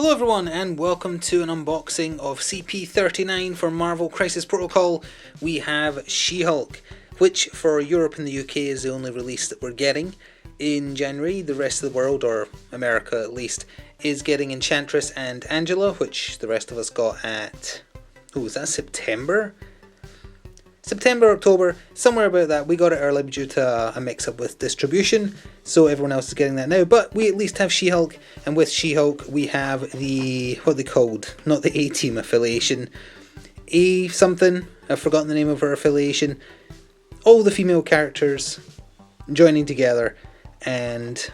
Hello everyone and welcome to an unboxing of CP39 for Marvel Crisis Protocol. We have She-Hulk, which for Europe and the UK is the only release that we're getting. In January, the rest of the world, or America at least, is getting Enchantress and Angela, which the rest of us got at... oh, was that September? September, October, somewhere about that. We got it early due to a mix-up with distribution, so everyone else is getting that now. But we at least have She-Hulk, and with She-Hulk we have the, what they called, not the A-Team affiliation, A something, I've forgotten the name of her affiliation. All the female characters joining together, and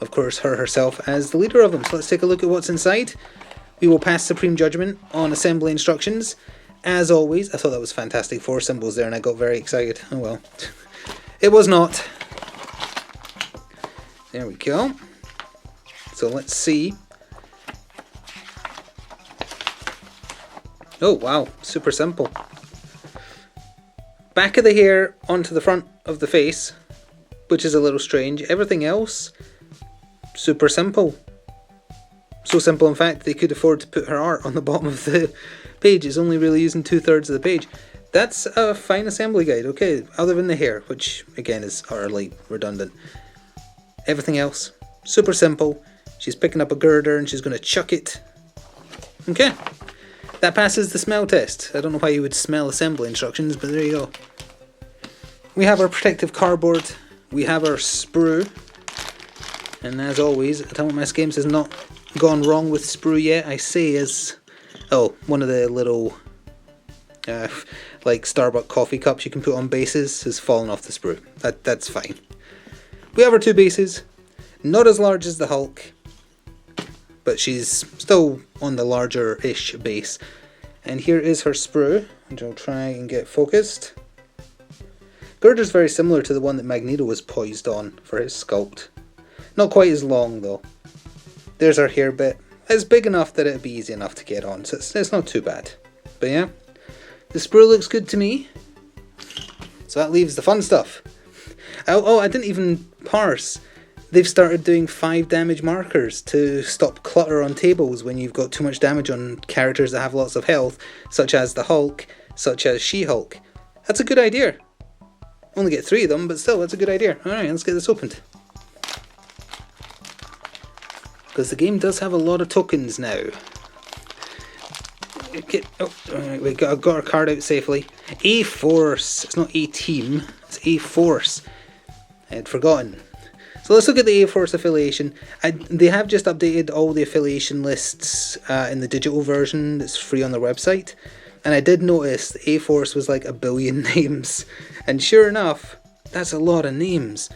of course her herself as the leader of them. So let's take a look at what's inside. We will pass Supreme Judgment on assembly instructions. As always, I thought that was fantastic. 4 symbols there and I got very excited. Oh well. It was not. There we go. So let's see. Oh wow, super simple. Back of the hair onto the front of the face, which is a little strange. Everything else, super simple. So simple in fact they could afford to put her art on the bottom of the page. It's only really using 2/3 of the page. That's a fine assembly guide, okay, other than the hair, which again is utterly redundant. Everything else, super simple. She's picking up a girder and she's going to chuck it. Okay, that passes the smell test. I don't know why you would smell assembly instructions, but there you go. We have our protective cardboard, we have our sprue, and as always, Atomic Mass Games has not gone wrong with sprue yet. I say as... oh, one of the little, like Starbucks coffee cups you can put on bases has fallen off the sprue. That's fine. We have our 2 bases, not as large as the Hulk, but she's still on the larger-ish base. And here is her sprue, which I'll try and get focused. Girder's very similar to the one that Magneto was poised on for his sculpt. Not quite as long though. There's our hair bit. It's big enough that it'd be easy enough to get on, so it's not too bad. But yeah, the sprue looks good to me. So that leaves the fun stuff. Oh, I didn't even parse. They've started doing 5 damage markers to stop clutter on tables when you've got too much damage on characters that have lots of health, such as the Hulk, such as She-Hulk. That's a good idea. Only get 3 of them, but still, that's a good idea. Alright, let's get this opened. Because the game does have a lot of tokens now. We got our card out safely. A-Force. It's not A-Team. It's A-Force. I had forgotten. So let's look at the A-Force affiliation. They have just updated all the affiliation lists in the digital version that's free on their website. And I did notice the A-Force was like 1 billion names. And sure enough, that's a lot of names.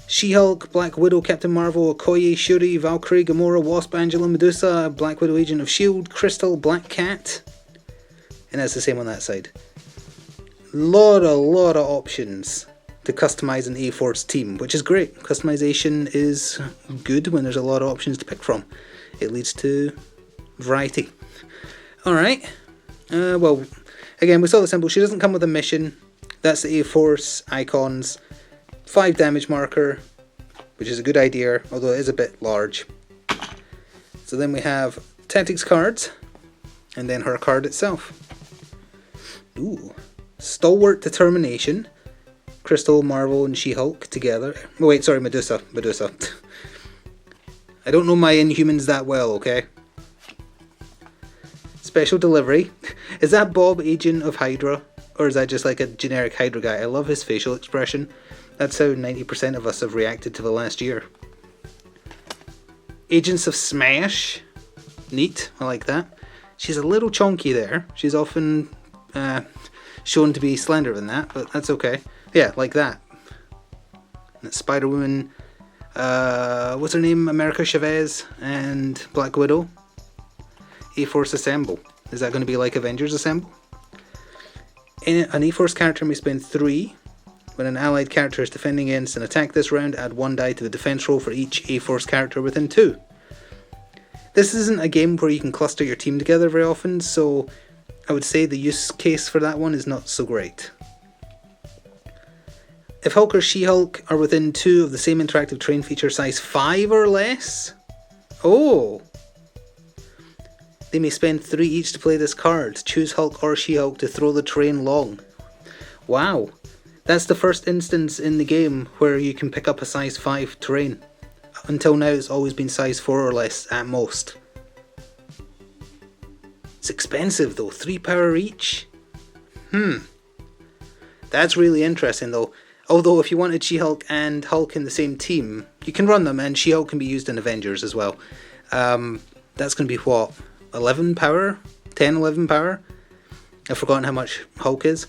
She-Hulk, Black Widow, Captain Marvel, Okoye, Shuri, Valkyrie, Gamora, Wasp, Angela, Medusa, Black Widow, Agent of S.H.I.E.L.D., Crystal, Black Cat. And that's the same on that side. Lot of options to customize an A-Force team, which is great. Customization is good when there's a lot of options to pick from. It leads to variety. Alright. Well, again, we saw the symbol. She doesn't come with a mission. That's the A-Force icons. 5 damage marker, which is a good idea, although it is a bit large. So then we have tactics cards, and then her card itself. Ooh, Stalwart Determination, Crystal, Marvel, and She-Hulk together. Oh wait, sorry, Medusa. I don't know my Inhumans that well, okay? Special delivery. Is that Bob, Agent of Hydra? Or is that just like a generic Hydra guy? I love his facial expression. That's how 90% of us have reacted to the last year. Agents of Smash. Neat, I like that. She's a little chonky there. She's often shown to be slender than that, but that's okay. Yeah, like that. That's Spider-Woman, what's her name? America Chavez and Black Widow. A-Force Assemble. Is that going to be like Avengers Assemble? An A-Force character may spend 3. When an allied character is defending against an attack this round, add 1 die to the defense roll for each A-Force character within 2. This isn't a game where you can cluster your team together very often, so I would say the use case for that one is not so great. If Hulk or She-Hulk are within 2 of the same interactive terrain feature size 5 or less... oh! They may spend 3 each to play this card. Choose Hulk or She-Hulk to throw the terrain long. Wow. That's the first instance in the game where you can pick up a size 5 terrain. Until now it's always been size 4 or less at most. It's expensive though, 3 power each. That's really interesting though. Although if you wanted She-Hulk and Hulk in the same team, you can run them, and She-Hulk can be used in Avengers as well. That's going to be what? 11 power? 10, 11 power? I've forgotten how much Hulk is.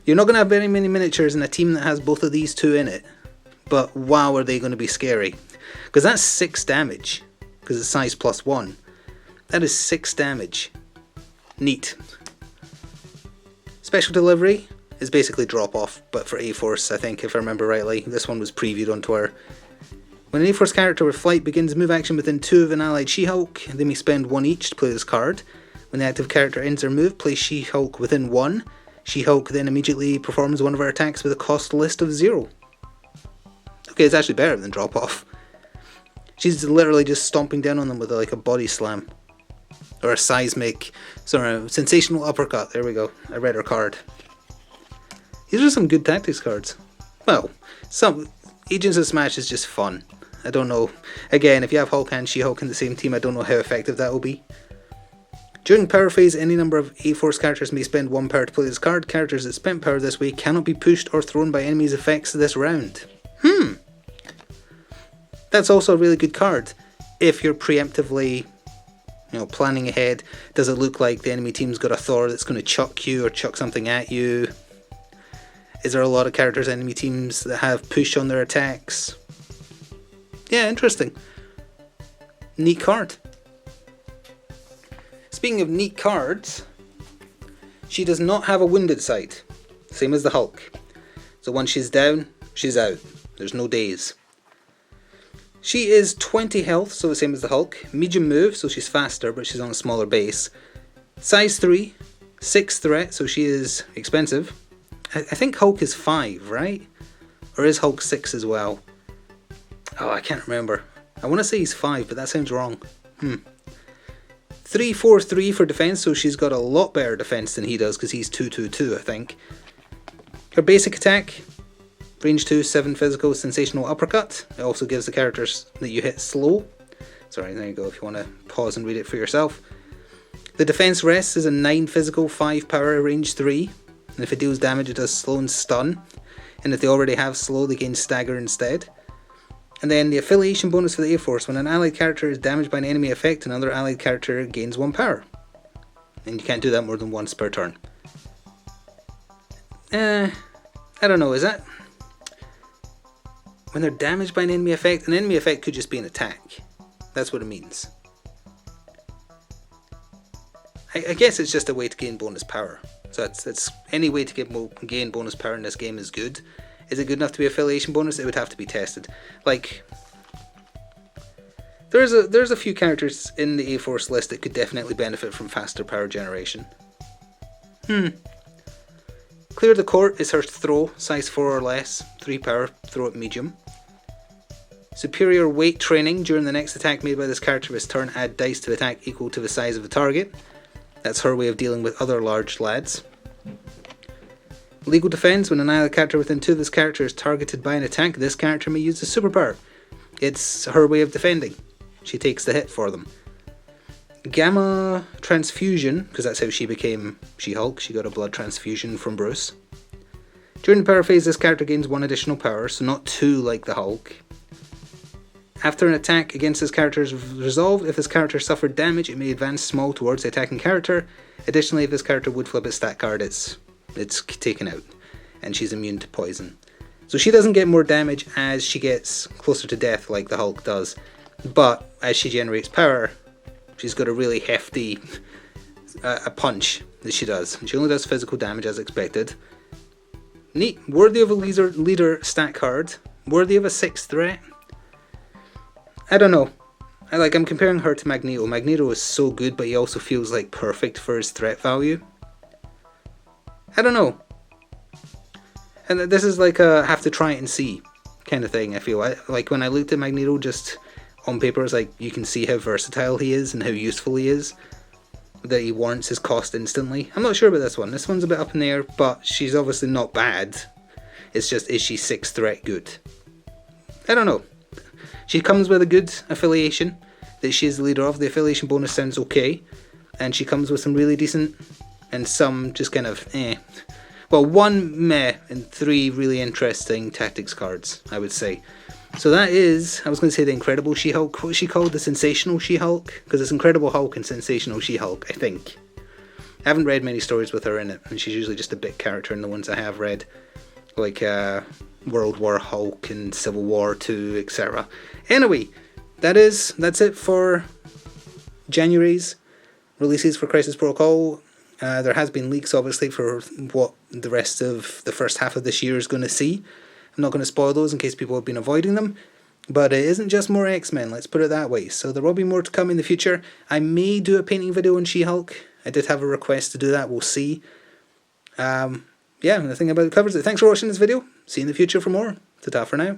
You're not going to have very many miniatures in a team that has both of these two in it. But wow, are they going to be scary. Because that's 6 damage. Because it's size +1. That is 6 damage. Neat. Special delivery is basically drop off, but for A-Force, I think, if I remember rightly. This one was previewed on Twitter. When an A-Force character with flight begins move action within 2 of an allied She-Hulk, they may spend 1 each to play this card. When the active character ends their move, place She-Hulk within 1. She-Hulk then immediately performs one of her attacks with a cost list of 0. Okay, it's actually better than drop off. She's literally just stomping down on them with like a body slam. Or a sensational uppercut. There we go. I read her card. These are some good tactics cards. Well, some Agents of Smash is just fun. I don't know. Again, if you have Hulk and She-Hulk in the same team, I don't know how effective that will be. During power phase, any number of A-Force characters may spend 1 power to play this card. Characters that spent power this way cannot be pushed or thrown by enemies' effects this round. That's also a really good card. If you're preemptively, planning ahead, does it look like the enemy team's got a Thor that's going to chuck you or chuck something at you? Is there a lot of characters, enemy teams, that have push on their attacks? Yeah, interesting. Neat card. Speaking of neat cards, she does not have a wounded sight. Same as the Hulk. So once she's down, she's out. There's no days. She is 20 health, so the same as the Hulk. Medium move, so she's faster, but she's on a smaller base. Size 3, 6 threat, so she is expensive. I think Hulk is 5, right? Or is Hulk 6 as well? Oh, I can't remember. I want to say he's 5, but that sounds wrong. 3, 4, 3 for defense, so she's got a lot better defense than he does, because he's 2, 2, 2, I think. Her basic attack, range 2, 7 physical, sensational uppercut. It also gives the characters that you hit slow. Sorry, there you go, if you want to pause and read it for yourself. The defense rest is a 9 physical, 5 power, range 3. And if it deals damage, it does slow and stun. And if they already have slow, they gain stagger instead. And then the affiliation bonus for the A-Force. When an allied character is damaged by an enemy effect, another allied character gains 1 power. And you can't do that more than once per turn. I don't know, is that... When they're damaged by an enemy effect could just be an attack. That's what it means. I guess it's just a way to gain bonus power. So it's any way to gain bonus power in this game is good. Is it good enough to be affiliation bonus? It would have to be tested. Like, there's a few characters in the A-Force list that could definitely benefit from faster power generation. Clear the Court is her throw, size 4 or less, 3 power, throw at medium. Superior weight training. During the next attack made by this character this turn, add dice to attack equal to the size of the target. That's her way of dealing with other large lads. Legal defense. When an allied character within 2 of this character is targeted by an attack, this character may use a superpower. It's her way of defending. She takes the hit for them. Gamma Transfusion, because that's how she became She-Hulk. She got a blood transfusion from Bruce. During the power phase, this character gains 1 additional power, so not 2 like the Hulk. After an attack against this character is resolved, if this character suffered damage, it may advance small towards the attacking character. Additionally, if this character would flip its stat card, it's taken out, and she's immune to poison. So she doesn't get more damage as she gets closer to death like the Hulk does, but as she generates power, she's got a really hefty a punch that she does. She only does physical damage as expected. Neat. Worthy of a leader stat card. Worthy of a 6th threat. I don't know. I'm comparing her to Magneto. Magneto is so good, but he also feels like perfect for his threat value. I don't know. And this is like a have to try it and see kind of thing, I feel. Like when I looked at Magneto just on paper is like, you can see how versatile he is and how useful he is, that he warrants his cost instantly. I'm not sure about this one. This one's a bit up in the air, but she's obviously not bad. It's just, is she 6th threat good? I don't know. She comes with a good affiliation that she is the leader of. The affiliation bonus sounds okay, and she comes with some really decent and some just kind of well, 1 meh and 3 really interesting tactics cards, I would say. So that is, I was going to say the Incredible She-Hulk. What was she called? The Sensational She-Hulk? Because it's Incredible Hulk and Sensational She-Hulk, I think. I haven't read many stories with her in it, and she's usually just a bit character in the ones I have read, like World War Hulk and Civil War 2, etc. Anyway, that's it for January's releases for Crisis Protocol. There has been leaks, obviously, for what the rest of the first half of this year is going to see. I'm not going to spoil those in case people have been avoiding them. But it isn't just more X-Men, let's put it that way. So there will be more to come in the future. I may do a painting video on She-Hulk. I did have a request to do that, we'll see. Yeah, I think about it covers it. Thanks for watching this video. See you in the future for more. Ta-ta for now.